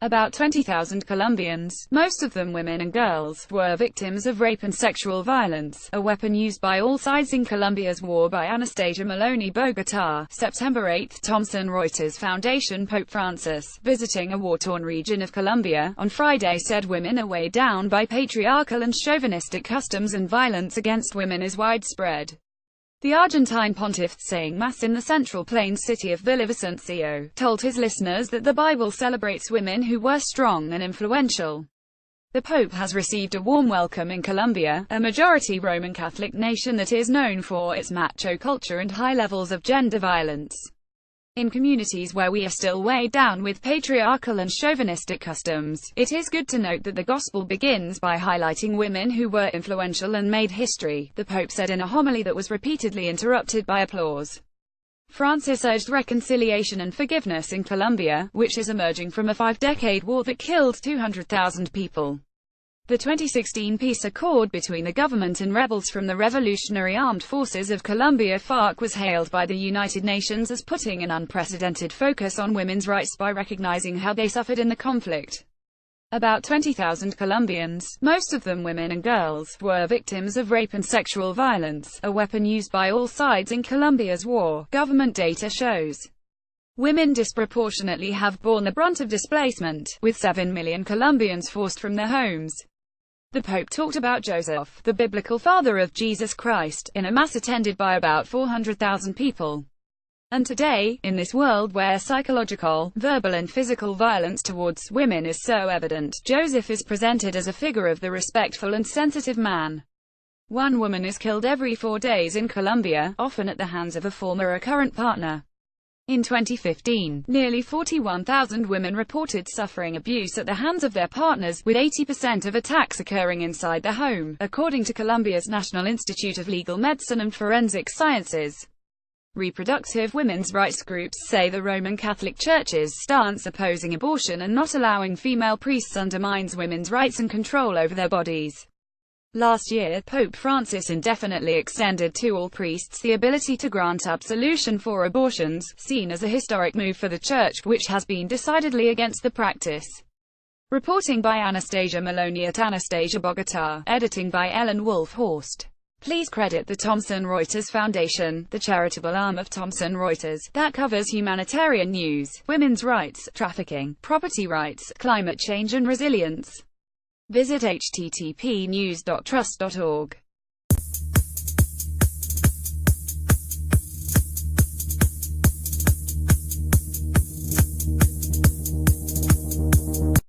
About 20,000 Colombians, most of them women and girls, were victims of rape and sexual violence, a weapon used by all sides in Colombia's war. By Anastasia Maloney, Bogotá, September 8. Thomson Reuters Foundation. Pope Francis, visiting a war-torn region of Colombia, on Friday said women are weighed down by patriarchal and chauvinistic customs and violence against women is widespread. The Argentine pontiff, saying Mass in the Central Plains city of Villavicencio, told his listeners that the Bible celebrates women who were strong and influential. The Pope has received a warm welcome in Colombia, a majority Roman Catholic nation that is known for its macho culture and high levels of gender violence. In communities where we are still weighed down with patriarchal and chauvinistic customs, it is good to note that the Gospel begins by highlighting women who were influential and made history, the Pope said in a homily that was repeatedly interrupted by applause. Francis urged reconciliation and forgiveness in Colombia, which is emerging from a 5-decade war that killed 200,000 people. The 2016 peace accord between the government and rebels from the Revolutionary Armed Forces of Colombia (FARC) was hailed by the United Nations as putting an unprecedented focus on women's rights by recognizing how they suffered in the conflict. About 20,000 Colombians, most of them women and girls, were victims of rape and sexual violence, a weapon used by all sides in Colombia's war, government data shows. Women disproportionately have borne the brunt of displacement, with 7 million Colombians forced from their homes. The Pope talked about Joseph, the biblical father of Jesus Christ, in a mass attended by about 400,000 people. And today, in this world where psychological, verbal and physical violence towards women is so evident, Joseph is presented as a figure of the respectful and sensitive man. One woman is killed every 4 days in Colombia, often at the hands of a former or current partner. In 2015, nearly 41,000 women reported suffering abuse at the hands of their partners, with 80% of attacks occurring inside the home, according to Colombia's National Institute of Legal Medicine and Forensic Sciences. Reproductive women's rights groups say the Roman Catholic Church's stance opposing abortion and not allowing female priests undermines women's rights and control over their bodies. Last year, Pope Francis indefinitely extended to all priests the ability to grant absolution for abortions, seen as a historic move for the Church, which has been decidedly against the practice. Reporting by Anastasia Maloney at Anastasia Bogotá, editing by Ellen Wolf-Horst. Please credit the Thomson Reuters Foundation, the charitable arm of Thomson Reuters, that covers humanitarian news, women's rights, trafficking, property rights, climate change and resilience. Visit http://news.trust.org.